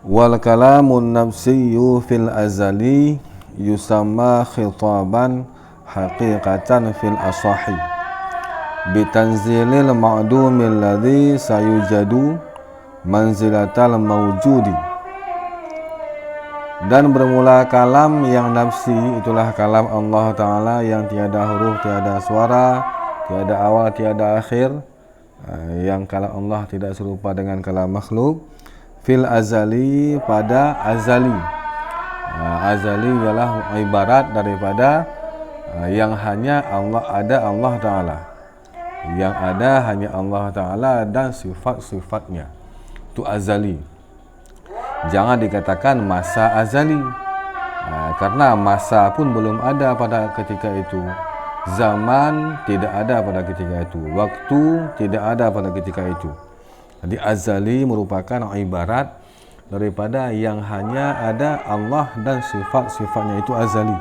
Wal kalamun nafsiyyu fil azali yusamma khitaban haqiqatan fil asahi bitanzilil ma'dumil ladzi sayujadu manzilatal mawjudi. Dan bermula kalam yang nafsi, itulah kalam Allah Ta'ala yang tiada huruf, tiada suara, tiada awal, tiada akhir, yang kalam Allah tidak serupa dengan kalam makhluk. Fil azali, pada azali. Azali ialah ibarat daripada yang hanya Allah ada, Allah Ta'ala. Yang ada hanya Allah Ta'ala dan sifat-sifatnya. Itu azali. Jangan dikatakan masa azali, karena masa pun belum ada pada ketika itu. Zaman tidak ada pada ketika itu. Waktu tidak ada pada ketika itu. Jadi azali merupakan ibarat daripada yang hanya ada Allah dan sifat-sifatnya, itu azali.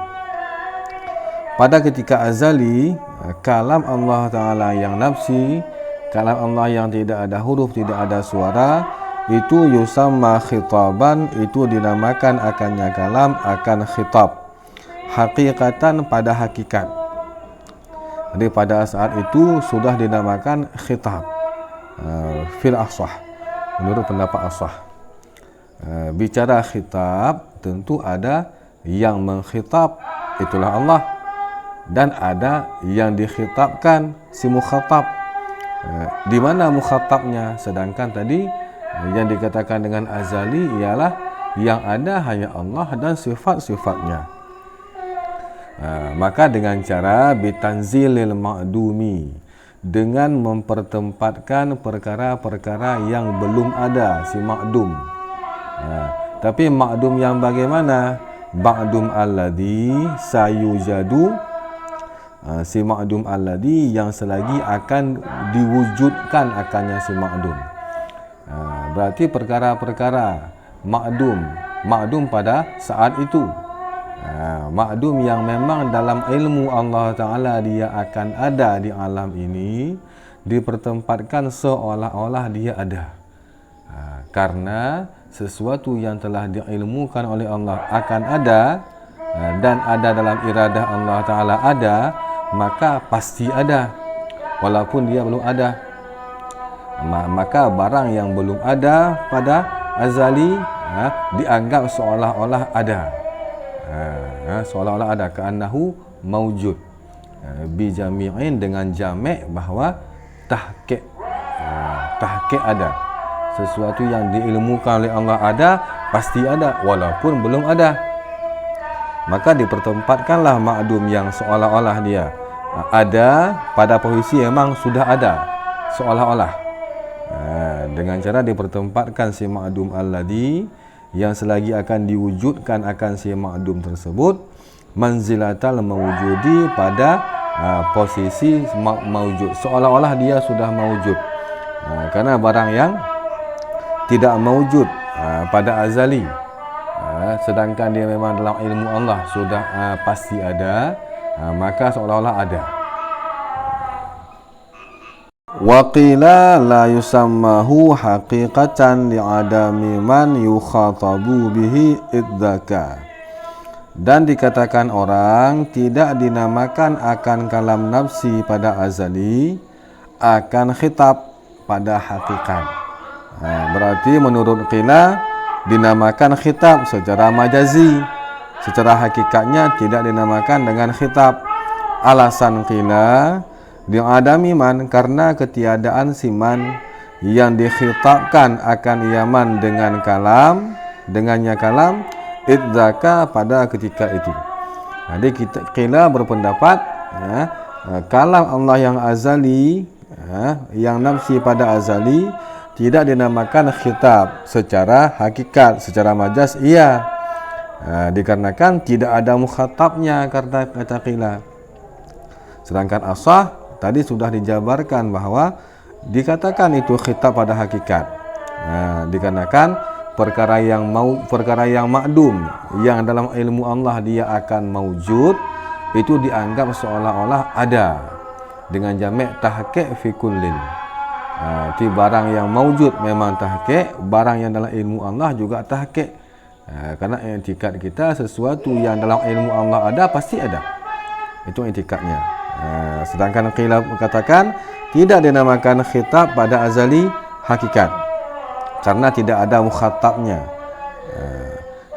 Pada ketika azali, kalam Allah Ta'ala yang nafsi, kalam Allah yang tidak ada huruf, tidak ada suara, itu yusamma khitaban, itu dinamakan akannya kalam, akan khitab. Hakikatan, pada hakikat. Jadi pada saat itu sudah dinamakan khitab. Fil asah, menurut pendapat asah. Bicara khitab, tentu ada yang mengkhitab, itulah Allah, dan ada yang dikhitabkan, si mukhatab. Di mana mukhatabnya? Sedangkan tadi yang dikatakan dengan azali ialah yang ada hanya Allah dan sifat-sifatnya. Maka dengan cara bitanzilil ma'dumi, dengan mempertempatkan perkara-perkara yang belum ada, si ma'dum. Tapi ma'dum yang bagaimana? Ma'dum alladhi sayujadu, si ma'dum alladhi yang selagi akan diwujudkan akannya si ma'dum. Berarti perkara-perkara ma'dum pada saat itu. Ma'dum yang memang dalam ilmu Allah Ta'ala dia akan ada di alam ini, dipertempatkan seolah-olah dia ada. Karena sesuatu yang telah diilmukan oleh Allah akan ada, dan ada dalam iradah Allah Ta'ala ada, maka pasti ada walaupun dia belum ada. Maka barang yang belum ada pada azali dianggap seolah-olah ada. Seolah-olah ada, ka'annahu maujud, bijami'in, dengan jamek, bahwa tahqiq ada. Sesuatu yang diilmukan oleh Allah ada, pasti ada walaupun belum ada. Maka dipertempatkanlah ma'dum yang seolah-olah dia ada pada posisi memang sudah ada, seolah-olah. Dengan cara dipertempatkan si ma'dum alladhi yang selagi akan diwujudkan akan si ma'dum tersebut, manzilatal mawjudi, pada posisi mawjud, seolah-olah dia sudah mawjud. Karena barang yang tidak mawjud pada azali, sedangkan dia memang dalam ilmu Allah sudah pasti ada, maka seolah-olah ada. Waqila la yusammahu haqiqatan li'adami man yukhatabu bihi idzaka. Dan dikatakan orang tidak dinamakan akan kalam nafsi pada azali, akan khitab pada hakikat. Berarti menurut qila dinamakan khitab secara majazi, secara hakikatnya tidak dinamakan dengan khitab. Alasan qila diadami man, karena ketiadaan siman yang dikhitabkan akan yaman dengan kalam, dengannya kalam, idzaka, pada ketika itu. Jadi qila berpendapat kalam Allah yang azali, yang nafsi pada azali, tidak dinamakan khitab secara hakikat, secara majaz iya, dikarenakan tidak ada mukhatabnya, kata qila. Sedangkan asah tadi sudah dijabarkan bahwa dikatakan itu khitab pada hakikat. Dikarenakan perkara yang ma'dum, yang dalam ilmu Allah dia akan mawjud, itu dianggap seolah-olah ada dengan jamek tahqiq fi kullin. Itu barang yang maujud memang tahqiq, barang yang dalam ilmu Allah juga tahqiq. Karena i'tikad kita sesuatu yang dalam ilmu Allah ada pasti ada. Itu i'tikadnya. Sedangkan qila katakan tidak dinamakan khitab pada azali hakikat karena tidak ada mukhatabnya.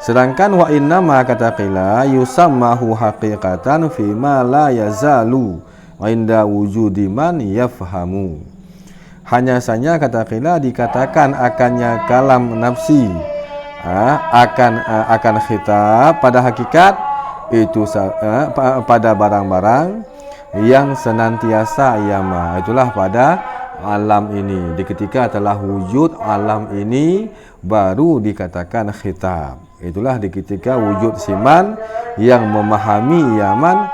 Sedangkan wa inna ma kata qila yusammahu haqiqatan fi ma la yazalu inda wujudi man yafhamu. Hanya saja kata qila dikatakan akannya kalam nafsi akan khitab pada hakikat itu pada barang-barang yang senantiasa yama. Itulah pada alam ini. Di ketika telah wujud alam ini baru dikatakan khitab. Itulah di ketika wujud siman yang memahami yaman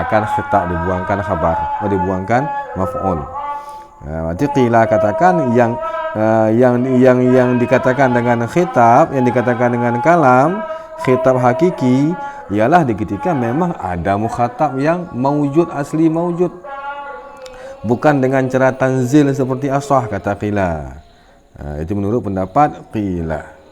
akan khitab, dibuangkan khabar, dibuangkan maf'ul. Berarti qila katakan yang dikatakan dengan khitab, yang dikatakan dengan kalam, khitab hakiki ialah di ketika memang ada mukhatab yang mawujud, asli mawujud, bukan dengan cara tanzil seperti asah kata qila. Itu menurut pendapat qila.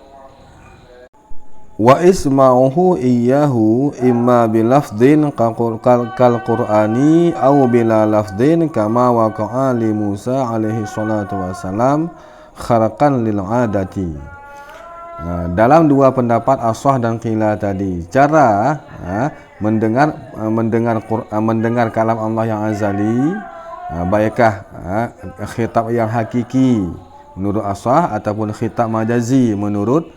Wa isma'uhu iyyahu imma bilafdhin kal qur'ani aw bila lafdhin kama waqa'a li Musa alaihi salatu wassalam kharaqan lil adati. Dalam dua pendapat asah dan qila tadi, cara mendengar kalam Allah yang azali, baikkah khitab yang hakiki menurut asah ataupun khitab majazi menurut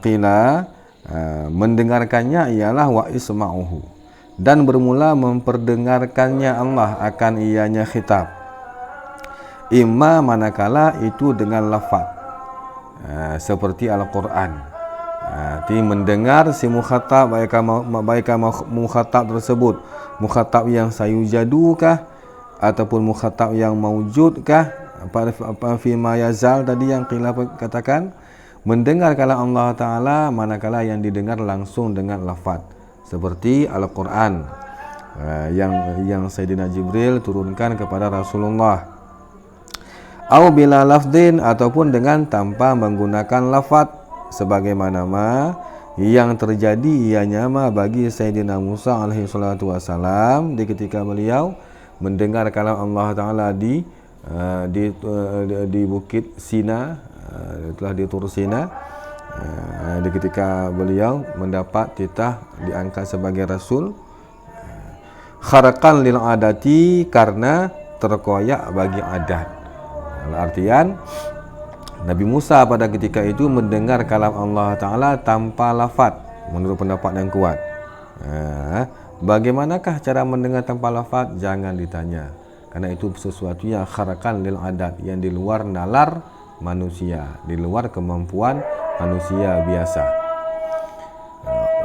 qila, mendengarkannya ialah wa isma'uhu, dan bermula memperdengarkannya Allah akan ianya khitab, imma manakala itu dengan lafaz seperti Al-Quran. Mendengar si mukhatab, baikah mukhatab tersebut mukhatab yang sayujadukah ataupun mukhatab yang maujudkah, apa fima yazal tadi yang qila katakan, mendengar kalam Allah Ta'ala manakala yang didengar langsung dengan lafaz seperti Al-Quran yang Sayyidina Jibril turunkan kepada Rasulullah, au bila lafdin ataupun dengan tanpa menggunakan lafaz, sebagaimana yang terjadi ianya bagi Sayyidina Musa alaihi salatu wasalam di ketika beliau mendengar kalam Allah Ta'ala di Bukit Sina, telah di Tur Sina, di ketika beliau mendapat titah diangkat sebagai rasul, kharaqan lil adati, karena terkoyak bagi adat. Artian Nabi Musa pada ketika itu mendengar kalam Allah Ta'ala tanpa lafaz menurut pendapat yang kuat. Bagaimanakah cara mendengar tanpa lafaz? Jangan ditanya, karena itu sesuatu yang kharaqan lil adat, yang di luar nalar manusia, di luar kemampuan manusia biasa.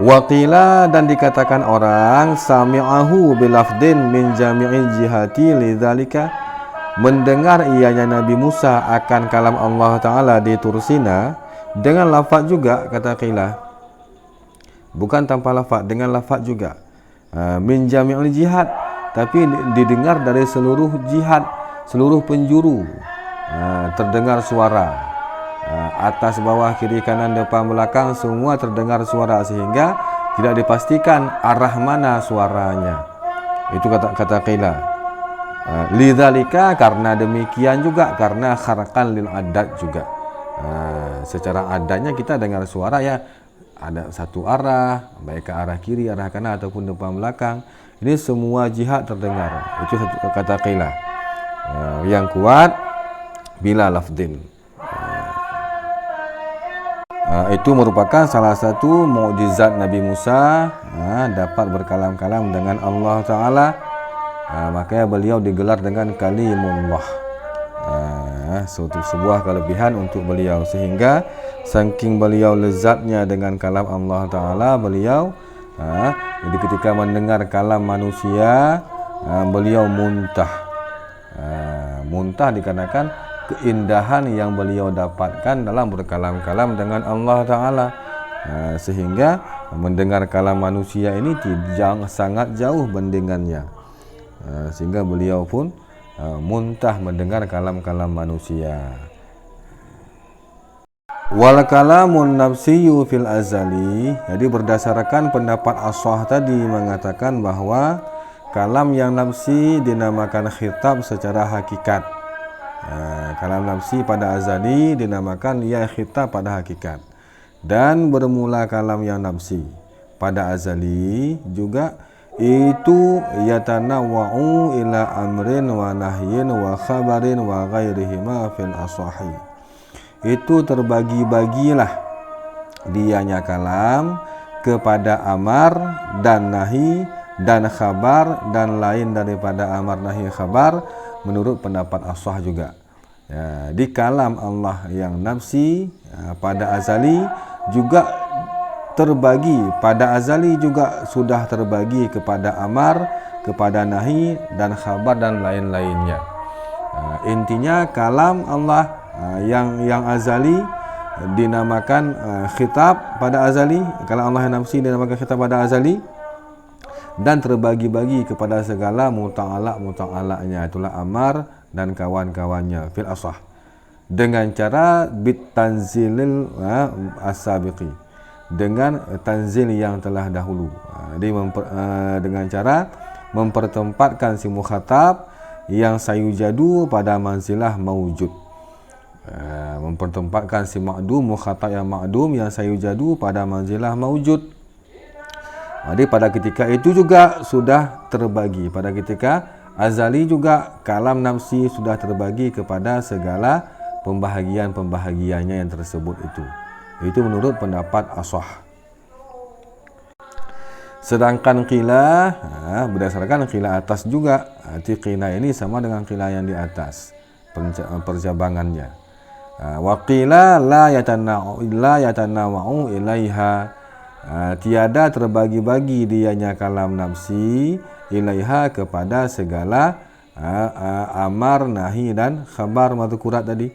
Waqila, dan dikatakan orang, sami'ahu bilafdin min jami'i jihati lidzalika, mendengar ianya Nabi Musa akan kalam Allah Ta'ala di Tur Sina dengan lafaz juga, kata qila, bukan tanpa lafaz, dengan lafaz juga. Min jami'il jihad, tapi didengar dari seluruh jihad, seluruh penjuru. Terdengar suara, atas bawah kiri kanan depan belakang semua terdengar suara, sehingga tidak dipastikan arah mana suaranya. Itu kata qila. Lidzalika, karena demikian juga, karena kharaqan lil adat juga. Secara adatnya kita dengar suara ya ada satu arah, baik ke arah kiri, arah kanan ataupun depan belakang. Ini semua jihad terdengar. Itu kata qila. Yang kuat bila lafdin. Itu merupakan salah satu mukjizat Nabi Musa, dapat berkalam-kalam dengan Allah Ta'ala. Makanya beliau digelar dengan kalimullah. Suatu sebuah kelebihan untuk beliau, sehingga saking beliau lezatnya dengan kalam Allah Ta'ala, beliau jadi ketika mendengar kalam manusia, beliau muntah. Muntah dikarenakan keindahan yang beliau dapatkan dalam berkalam-kalam dengan Allah Ta'ala, sehingga mendengar kalam manusia ini sangat jauh bandingannya, sehingga beliau pun muntah mendengar kalam-kalam manusia. Wal kalamun nafsiyyu fil azali, jadi berdasarkan pendapat as-sah tadi mengatakan bahwa kalam yang nafsi dinamakan khitab secara hakikat. Kalam nafsi pada azali dinamakan ya khitab pada hakikat. Dan bermula kalam yang nafsi pada azali juga itu yatanawwa'u ila amrin wa nahyin wa khabarin wa ghairihima fil asahi. Itu terbagi-bagilah dianya kalam kepada amar dan nahi dan khabar dan lain daripada amar nahi khabar menurut pendapat as-sah juga. Di kalam Allah yang nafsi pada azali juga terbagi, pada azali juga sudah terbagi kepada amar, kepada nahi dan khabar dan lain-lainnya. Intinya kalam Allah yang azali dinamakan khitab pada azali, kalau Allah yang nafsi dinamakan khitab pada azali, dan terbagi-bagi kepada segala muta'alaq-muta'alaqnya, itulah amar dan kawan-kawannya fil asah, dengan cara bit tanzilil as-sabiqi, dengan tanzil yang telah dahulu. Jadi dengan cara mempertempatkan si mukhatab yang sayujadu pada manzilah maujud, mempertempatkan si ma'dum, mukhatab yang ma'dum yang sayujadu pada manzilah maujud. Jadi pada ketika itu juga sudah terbagi, pada ketika azali juga kalam nafsi sudah terbagi kepada segala pembahagian-pembahagiannya yang tersebut itu. Itu menurut pendapat as-sah. Sedangkan qila berdasarkan qila atas juga, arti qila ini sama dengan qila yang di atas perjabangannya. Wa qila la yatanawa'u ilaiha, tiada terbagi-bagi dianya kalam nafsi ilaiha kepada segala amar, nahi dan khabar madzukurat tadi,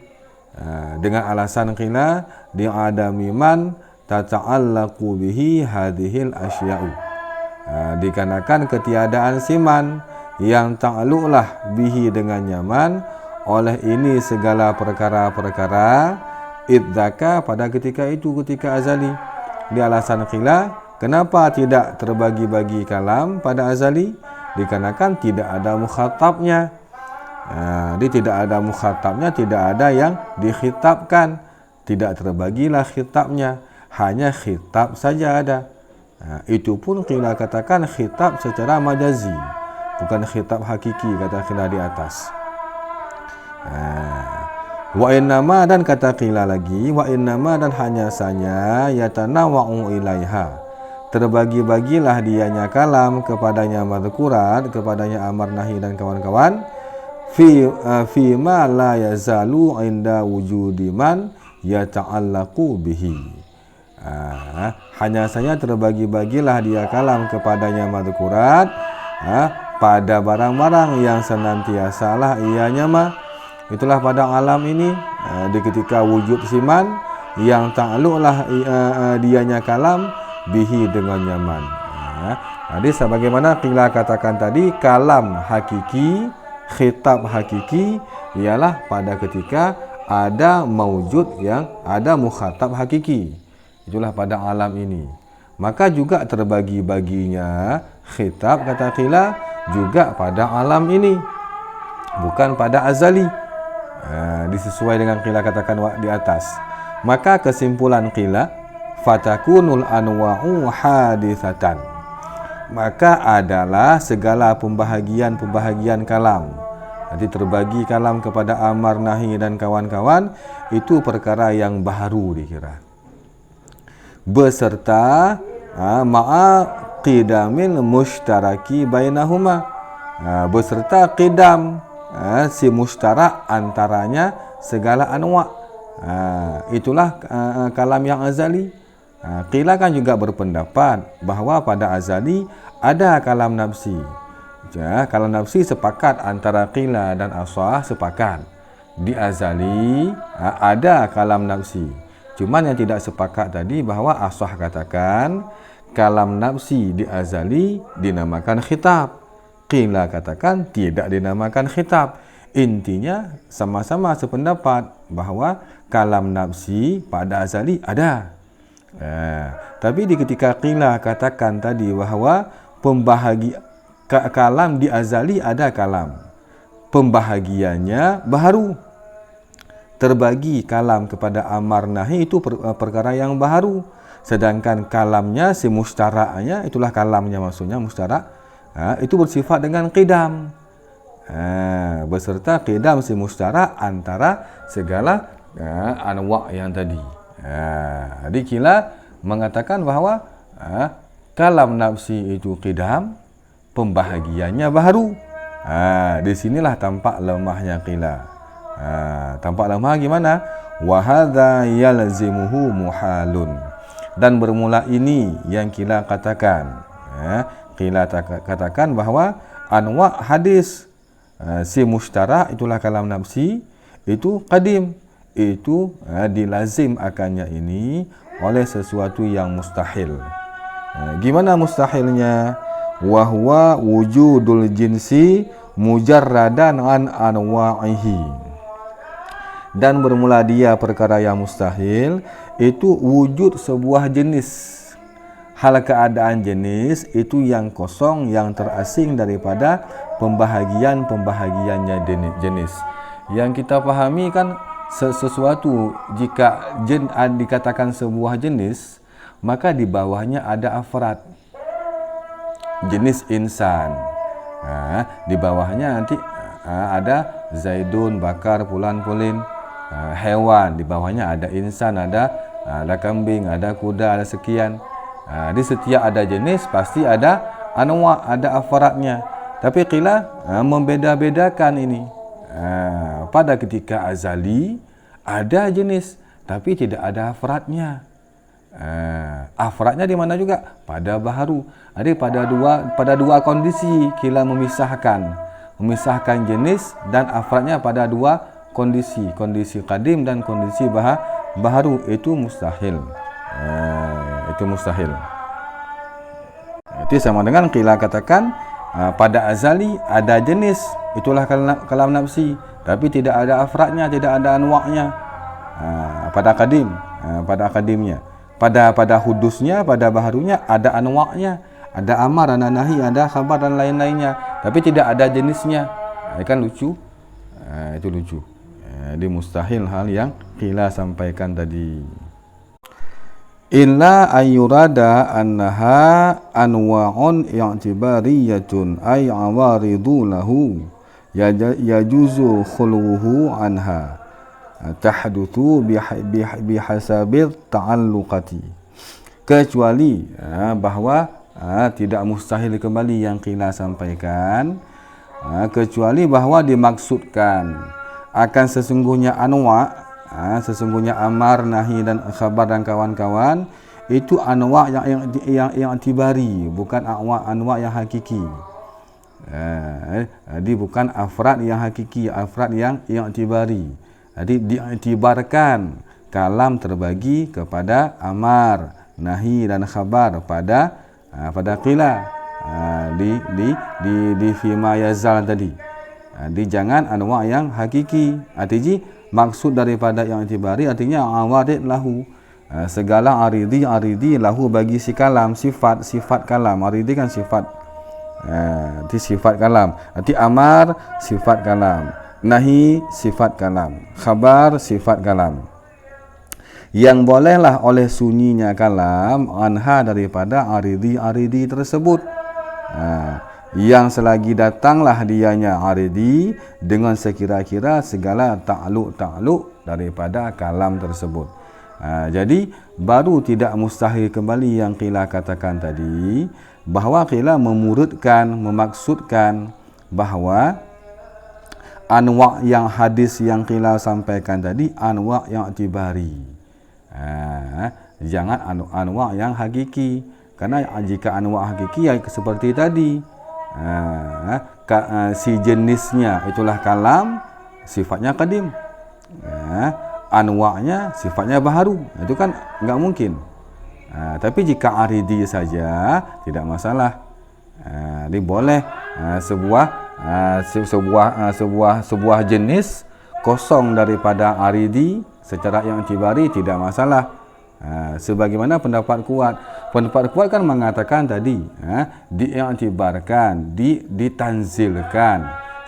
dengan alasan qila di'adami man tata'allaqu bihi hadhil asya'u, dikarenakan ketiadaan siman yang ta'alluqlah bihi dengan nyaman oleh ini segala perkara-perkara idzaka pada ketika itu, ketika azali. Di alasan qila kenapa tidak terbagi-bagi kalam pada azali, dikarenakan tidak ada mukhatabnya. Dia tidak ada mukhatabnya, tidak ada yang dikhitabkan, tidak terbagilah khitabnya, hanya khitab saja ada. Itu pun qila katakan khitab secara majazi, bukan khitab hakiki, kata qila di atas. Wa innama, dan kata qila lagi, wa innama, dan hanya saja yatanawa'u ilaiha, terbagi-bagilah dianya kalam kepadanya madzukurat, kepadanya amar nahi dan kawan-kawan, fi ma la yazalu inda wujudi man yata'allaqu bihi. Hanya saja terbagi-bagilah dia kalam kepadanya madzukurat pada barang-barang yang senantiasalah ianya mah, itulah pada alam ini, di ketika wujud siman yang ta'alluqlah dianya kalam bihi dengan nyaman. Jadi sebagaimana qila katakan tadi, kalam hakiki, khitab hakiki ialah pada ketika ada maujud yang ada mukhatab hakiki, itulah pada alam ini. Maka juga terbagi-baginya khitab, kata qila, juga pada alam ini, bukan pada azali. Disesuai dengan qila katakan di atas. Maka kesimpulan qila, fatakunul anwa'u hadithatan, maka adalah segala pembahagian-pembahagian kalam, nanti terbagi kalam kepada amar, nahi dan kawan-kawan, itu perkara yang baru dikira, beserta ma'a qidamil mushtaraki bainahuma, beserta qidam si mustarak antaranya segala anwa'. Itulah kalam yang azali. Qila kan juga berpendapat bahawa pada azali ada kalam nafsi. Kalam nafsi sepakat antara qila dan as-sah, sepakat di azali ada kalam nafsi. Cuman yang tidak sepakat tadi bahawa as-sah katakan kalam nafsi di azali dinamakan khitab, qila katakan tidak dinamakan khitab. Intinya sama-sama sependapat bahawa kalam nafsi pada azali ada. Tapi di ketika qila katakan tadi bahawa kalam di azali ada kalam, pembahagiannya baharu. Terbagi kalam kepada amar nahi itu perkara yang baharu. Sedangkan kalamnya, si mustaraknya, itulah kalamnya maksudnya mustarak, itu bersifat dengan qidam. Beserta qidam si mustarak antara segala anwa' yang tadi. Jadi qila mengatakan bahawa kalam nafsi itu qidam, pembahagiannya baharu. Di sinilah tampak lemahnya qila. Tampak lemah gimana? Wa hadza yalzimuhu muhalun. Dan bermula ini yang qila katakan, qila katakan bahawa anwa' hadis si mustarak itulah kalam nafsi itu qadim, itu dilazim akannya ini oleh sesuatu yang mustahil. Gimana mustahilnya? Wa huwa wujudul jinsi mujarradan an anwa'ihi. Dan bermula dia perkara yang mustahil itu wujud sebuah jenis. Hal keadaan jenis itu yang kosong, yang terasing daripada pembahagiannya jenis. Yang kita pahami kan sesuatu jika dikatakan sebuah jenis, maka di bawahnya ada afrad. Jenis insan. Di bawahnya nanti ada Zaidun, Bakar, Pulan, Pulin. Hewan, di bawahnya ada insan, ada kambing, ada kuda, ada sekian. Di setiap ada jenis pasti ada anwa', ada afradnya. Tapi qila membeda-bedakan ini. Pada ketika azali ada jenis tapi tidak ada afradnya. Afradnya di mana juga? Pada baharu. Jadi pada dua kondisi qila memisahkan jenis dan afradnya pada dua kondisi qadim dan kondisi baharu. Itu mustahil. Itu mustahil. Itu sama dengan qila katakan pada azali ada jenis, itulah kalam nafsi, tapi tidak ada afradnya, tidak ada anwa'nya. Pada qadim, pada qadimnya, pada hudusnya, pada baharunya ada anwa'nya, ada amar, ada nahi, ada khabar dan lain-lainnya, tapi tidak ada jenisnya. Kan lucu. Itu lucu. Di mustahil hal yang qila sampaikan tadi. Illa ayyurada annaha anwa'un i'tibariyatun ay awaridu lahu yajuzu khulwuhu anha tahduthu bihasabit ta'alluqati. Kecuali bahawa tidak mustahil kembali yang qila sampaikan, kecuali bahawa dimaksudkan akan sesungguhnya anwa', sesungguhnya amar, nahi dan khabar dan kawan-kawan itu anwa' yang i'tibari, bukan anwa' yang hakiki. Jadi bukan afrad yang hakiki, afrad yang i'tibari. Jadi diiktibarkan kalam terbagi kepada amar, nahi dan khabar pada qila di fima yazal tadi. Jadi jangan anwa' yang hakiki. Artinya maksud daripada yang i'tibari artinya awarid lahu, segala aridi lahu bagi si kalam, sifat kalam. Aridi kan sifat, itu sifat kalam. Arti amar sifat kalam, nahi sifat kalam, khabar sifat kalam. Yang bolehlah oleh sunyinya kalam anha daripada aridi tersebut. Yang selagi datanglah dianya aridi dengan sekira-kira segala ta'alluq daripada kalam tersebut. Jadi baru tidak mustahil kembali yang qila katakan tadi, bahawa qila memuridkan, memaksudkan bahawa anwa' yang hadis yang qila sampaikan tadi anwa' yang i'tibari. Jangan anwa' yang hakiki. Karena jika anwa' hakiki ya seperti tadi, si jenisnya itulah kalam, sifatnya qadim, anwa'nya sifatnya baharu, itu kan enggak mungkin. Tapi jika aridi saja tidak masalah. Boleh sebuah sebuah jenis kosong daripada aridi secara yang i'tibari tidak masalah. Sebagaimana pendapat kuat kan mengatakan tadi diiktibarkan, ditanzilkan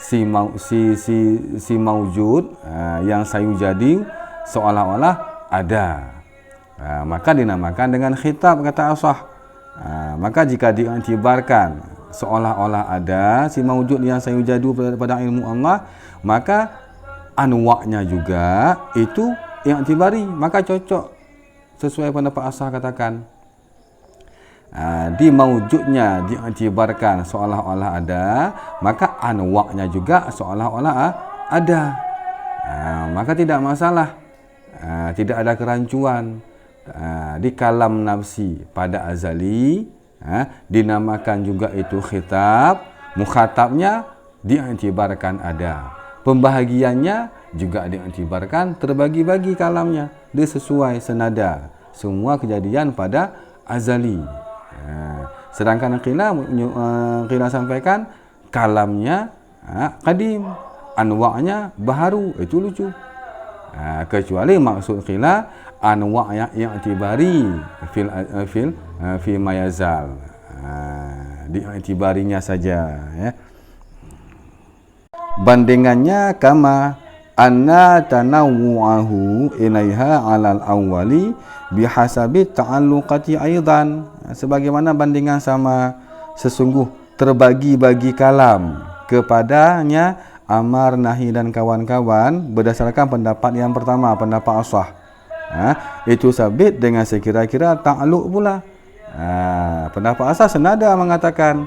si maujud yang sayu jadi seolah-olah ada, maka dinamakan dengan khitab, kata Ashah. Maka jika diiktibarkan seolah-olah ada si maujud yang sayu jadu pada ilmu Allah, maka anwa'nya juga itu i'tibari, maka cocok sesuai pendapat Ashah katakan. Di maujudnya diiktibarkan seolah-olah ada, maka anwa'nya juga seolah-olah ada. Maka tidak masalah, tidak ada kerancuan. Di kalam nafsi pada azali dinamakan juga itu khitab, mukhatabnya diiktibarkan ada, pembahagiannya juga diiktibarkan terbagi-bagi kalamnya, dia sesuai senada, semua kejadian pada azali. Sedangkan qila sampaikan kalamnya qadim, anwa'nya baharu, itu lucu. Kecuali maksud qila anwa' yang i'tibari fi mayazal, di'iktibarinya saja ya. Bandingannya kama anna tanawwu'ahu ilaiha 'alal awwali bihasabi ta'alluqati aidan, sebagaimana bandingan sama sesungguh terbagi-bagi kalam kepadanya amar, nahi dan kawan-kawan berdasarkan pendapat yang pertama, pendapat Ashah. Itu sabit dengan sekira-kira ta'alluq pula. Pendapat Ashah senada mengatakan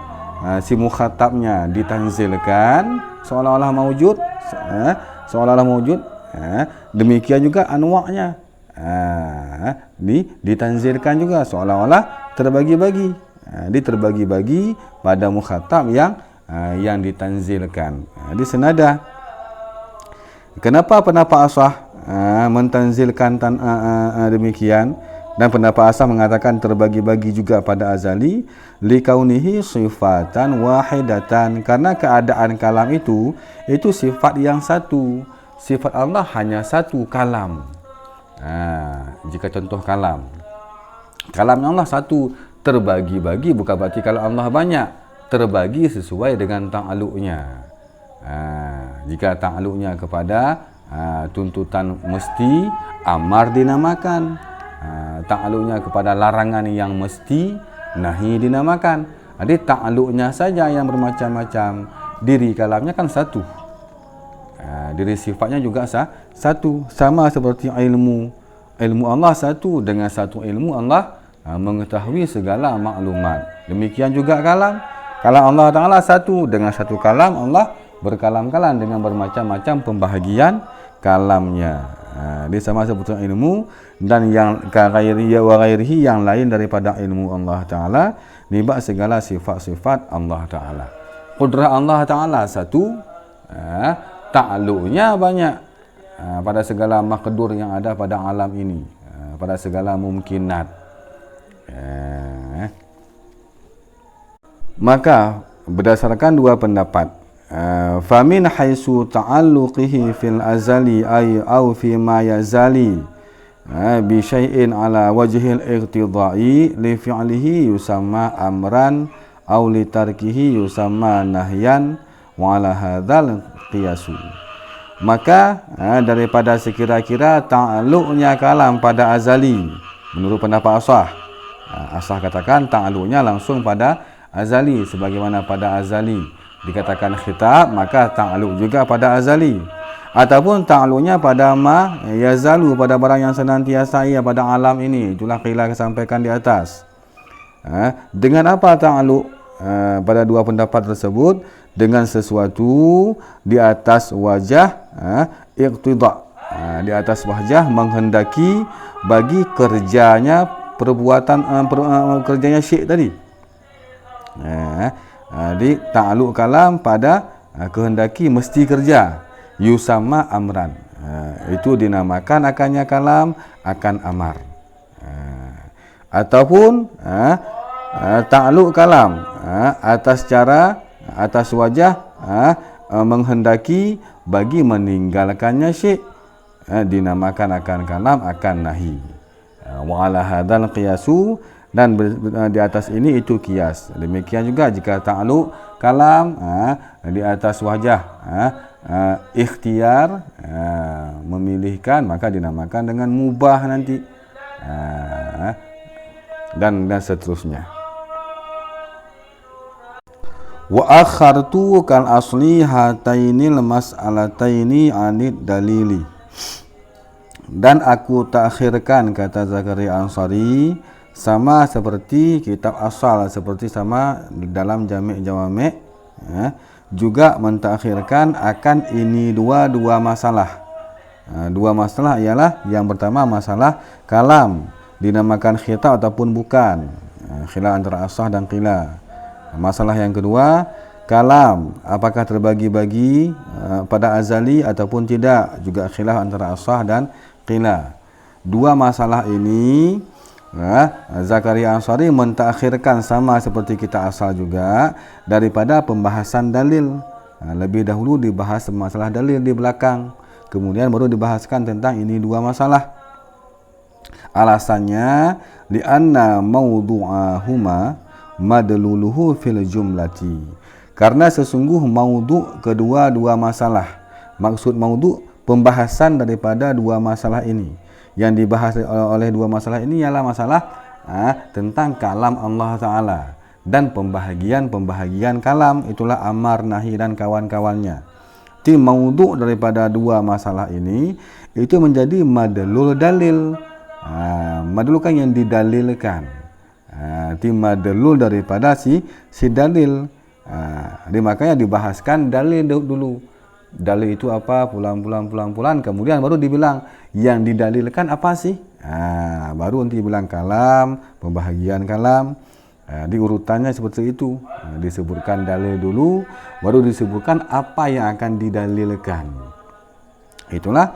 si mukhatabnya ditanzilkan seolah-olah maujud, demikian juga anwa'nya ditanzilkan juga seolah-olah terbagi-bagi, diterbagi-bagi pada mukhatab yang ditanzilkan. Di senada. Kenapa pendapat Ashah mentanzilkan demikian, dan pendapat Ashah mengatakan terbagi-bagi juga pada azali, likaunihi sifatan wahidatan, karena keadaan kalam itu sifat yang satu. Sifat Allah hanya satu, kalam. Jika contoh kalam Allah satu, terbagi-bagi bukan berarti kalau Allah banyak, terbagi sesuai dengan ta'alluqnya. Jika ta'alluqnya kepada tuntutan mesti, amar dinamakan. Ta'alluqnya kepada larangan yang mesti, nahi dinamakan. Jadi ta'alluqnya saja yang bermacam-macam. Diri kalamnya kan satu, diri sifatnya juga satu. Sama seperti ilmu Allah satu, dengan satu ilmu Allah mengetahui segala maklumat. Demikian juga kalam Allah Ta'ala satu, dengan satu kalam Allah berkalam-kalam dengan bermacam-macam pembahagian kalamnya. Dia sama seperti ilmu dan yang ghairihi yang lain daripada ilmu Allah Ta'ala, nibak segala sifat-sifat Allah Ta'ala. Qudrah Allah Ta'ala satu, ta'alluqnya banyak pada segala makdur yang ada pada alam ini, pada segala mumkinat. Maka berdasarkan dua pendapat, famin haitsu ta'alluqihi fil azali ay au fi ma yazali bi syai'in ala wajhil iqtidai li fi'lihi yusamma amran aw li tarkihi yusamma nahyan wa ala hadzal qiyasu. Maka daripada sekira-kira ta'alluqnya kalam pada azali, menurut pendapat Ashah katakan ta'alluqnya langsung pada azali, sebagaimana pada azali dikatakan khitab, maka ta'alluq juga pada azali. Ataupun ta'alluqnya pada ma yazalu, pada barang yang senantiasa ia pada alam ini. Itulah qila sampaikan di atas. Dengan apa ta'alluq pada dua pendapat tersebut? Dengan sesuatu di atas wajah iqtida, di atas wajah menghendaki bagi kerjanya perbuatan kerjanya syekh tadi. Di ta'alluq kalam pada kehendaki mesti kerja, yusamma amran, itu dinamakan akannya kalam akan amar. Ataupun ta'alluq kalam atas cara, atas wajah menghendaki bagi meninggalkannya syekh, dinamakan akan kalam akan nahi. Wa ala hadzal qiyasu, dan di atas ini itu kias. Demikian juga jika ta'alluq kalam di atas wajah ikhtiar, memilihkan, maka dinamakan dengan mubah nanti, dan seterusnya. Wa akhartu kal asli hatainil mas'alataini anid dalili, dan aku takhirkan, kata Zakaria Ansari, sama seperti kitab asal, seperti sama dalam Jami' Jawami', juga mentakhirkan akan ini dua masalah. Dua masalah ialah yang pertama masalah kalam, dinamakan khitab ataupun bukan, khilaf antara asah dan qila. Masalah yang kedua kalam, apakah terbagi-bagi pada azali ataupun tidak, juga khilaf antara asah dan qila. Dua masalah ini Zakaria Ansari mentakhirkan, sama seperti kita asal juga, daripada pembahasan dalil. Lebih dahulu dibahas masalah dalil di belakang, kemudian baru dibahaskan tentang ini dua masalah. Alasannya li'anna mawdu'ahuma madluluhu fil jumlati, karena sesungguh maudhu' kedua masalah, maksud maudhu' pembahasan daripada dua masalah ini. Yang dibahas oleh dua masalah ini ialah masalah tentang kalam Allah Ta'ala dan pembahagian kalam, itulah amar, nahi dan kawan-kawannya. Jadi maudhu' daripada dua masalah ini itu menjadi madlul dalil. Madlul kan yang didalilkan, itu madlul daripada si dalil. Makanya dibahaskan dalil dulu. Dalil itu apa, pulang, kemudian baru dibilang yang didalilkan apa sih, baru nanti bilang kalam, pembahagian kalam. Di urutannya seperti itu, disebutkan dalil dulu, baru disebutkan apa yang akan didalilkan. Itulah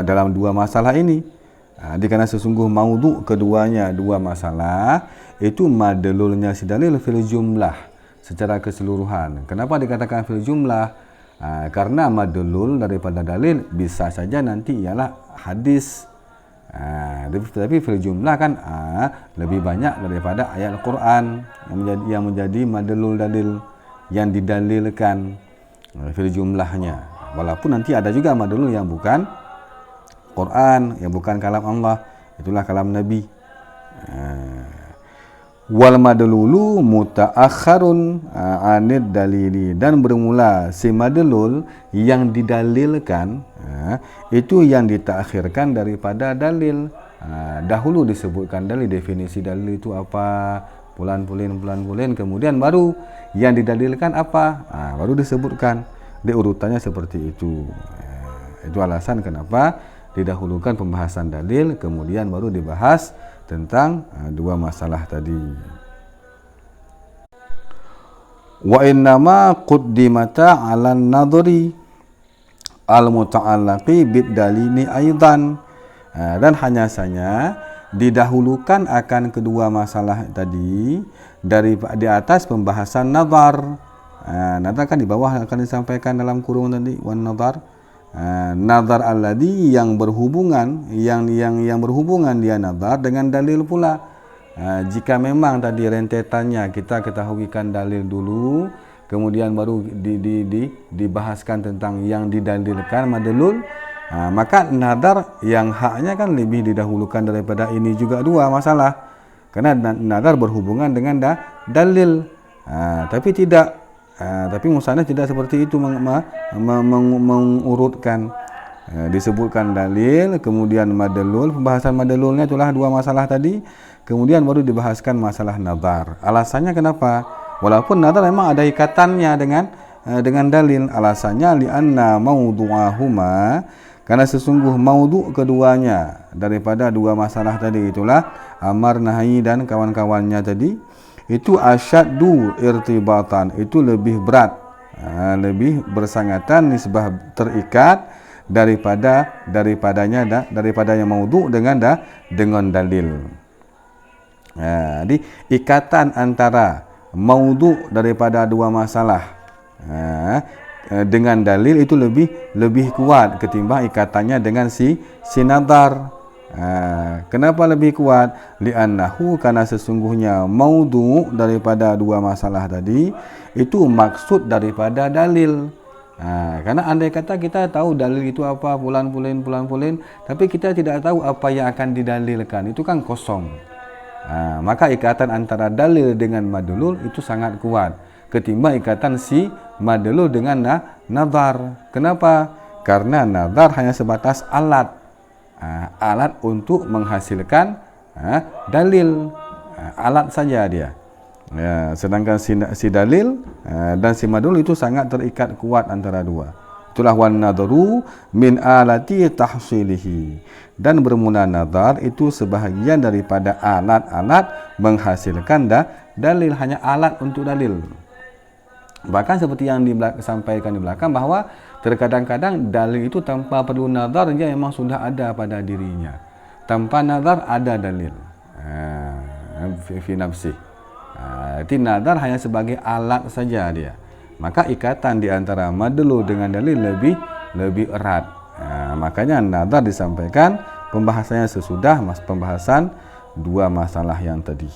dalam dua masalah ini. Karena sesungguh maudhu' keduanya dua masalah itu madlulnya si dalil fil jumlah, secara keseluruhan. Kenapa dikatakan fil jumlah? Karena madlul daripada dalil bisa saja nanti ialah hadis, tapi fil jumlah kan lebih banyak daripada ayat Al-Quran yang menjadi madlul dalil, yang didalilkan fil jumlahnya. Walaupun nanti ada juga madlul yang bukan Quran, yang bukan kalam Allah, itulah kalam Nabi. Wal madlulu muta'akhirun anid dalili, dan bermula si madlul yang didalilkan itu yang ditakhirkan daripada dalil. Dahulu disebutkan dalil, definisi dalil itu apa, pulan-pulin, kemudian baru yang didalilkan apa, baru disebutkan. Di urutannya seperti itu. Itu alasan kenapa didahulukan pembahasan dalil, kemudian baru dibahas tentang dua masalah tadi. Wa innama quddimata 'alan nadhri al-muta'allaqi bid-dalili aidan, dan hanya saja didahulukan akan kedua masalah tadi di atas pembahasan nazar. Nazar kan di bawah akan disampaikan dalam kurung tadi, wan nazar. Nazar alladhi yang berhubungan, yang berhubungan dia nazar dengan dalil pula. Jika memang tadi rentetannya kita ketahuikan dalil dulu, kemudian baru dibahaskan tentang yang didalilkan madlul, maka nazar yang haknya kan lebih didahulukan daripada ini juga dua masalah, karena nazar berhubungan dengan dalil. Tapi tidak, tapi musannaf tidak seperti itu mengurutkan. Disebutkan dalil, kemudian madlul, pembahasan madlulnya itulah dua masalah tadi, kemudian baru dibahaskan masalah nazar. Alasannya kenapa? Walaupun nazar memang ada ikatannya dengan dalil. Alasannya li'anna mawdu'ahuma, karena sesungguh maudhu' keduanya daripada dua masalah tadi, itulah amar, nahi dan kawan-kawannya tadi, itu asyaddu irtibatan, itu lebih berat, lebih bersangatan, nisbah terikat daripada yang maudhu' dengan dalil. Jadi ikatan antara maudhu' daripada dua masalah dengan dalil itu lebih kuat ketimbang ikatannya dengan si nadhar. Kenapa lebih kuat? Li'annahu, karena sesungguhnya maudhu' daripada dua masalah tadi itu maksud daripada dalil. Karena andai kata kita tahu dalil itu apa, pulan, tapi kita tidak tahu apa yang akan didalilkan, itu kan kosong. Maka ikatan antara dalil dengan madlul itu sangat kuat ketimbang ikatan si madlul dengan nadhar. Kenapa? Karena nadhar hanya sebatas alat, alat untuk menghasilkan dalil, alat saja dia. Sedangkan si dalil dan si madlul itu sangat terikat kuat antara dua. Itulah wan nadharu min alati tahsilihi, dan bermula nazar itu sebahagian daripada alat-alat menghasilkan dalil, hanya alat untuk dalil. Bahkan seperti yang disampaikan di belakang, bahwa terkadang-kadang dalil itu tanpa perlu nazar dia memang sudah ada pada dirinya. Tanpa nazar ada dalil fi nafsi. Jadi nazar hanya sebagai alat saja dia. Maka ikatan di antara madlul dengan dalil lebih erat. Makanya nazar disampaikan pembahasannya sesudah pembahasan dua masalah yang tadi.